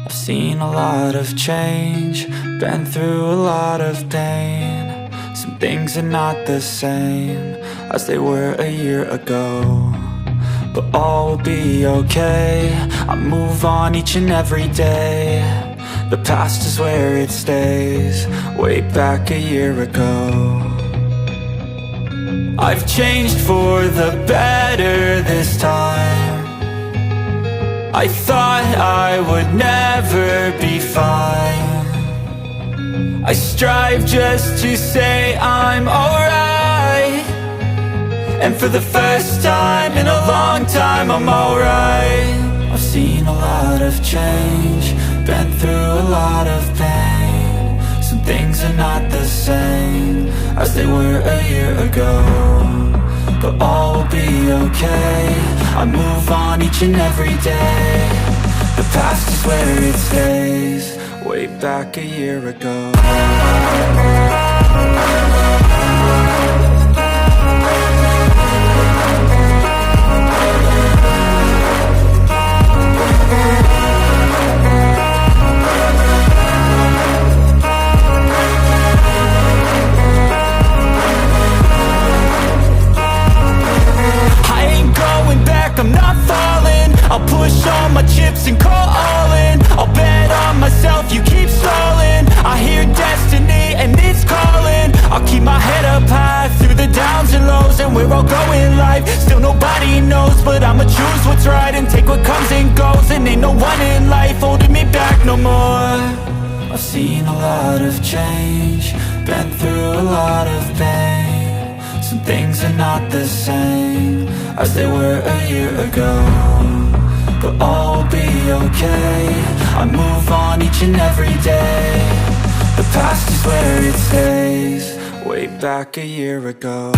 I've seen a lot of change, been through a lot of pain. Some things are not the same as they were a year ago, but all will be okay. I move on each and every day. The past is where it stays, way back a year ago. I've changed for the better this time. I thought I would never be fine. I strive just to say I'm alright, and for the first time in a long time I'm alright. I've seen a lot of change, been through a lot of pain. Some things are not the same as they were a year ago, but all will be okay. I move on each and every day. The past is where it stays, way back a year ago. I'm not falling, I'll push all my chips and call all in. I'll bet on myself, you keep stalling. I hear destiny and it's calling. I'll keep my head up high through the downs and lows, and we're all going life. Still nobody knows, but I'ma choose what's right and take what comes and goes. And ain't no one in life holding me back no more. I've seen a lot of change, been through a lot of pain. Some things are not the same as they were a year ago, but all will be okay. I move on each and every day. The past is where it stays, way back a year ago.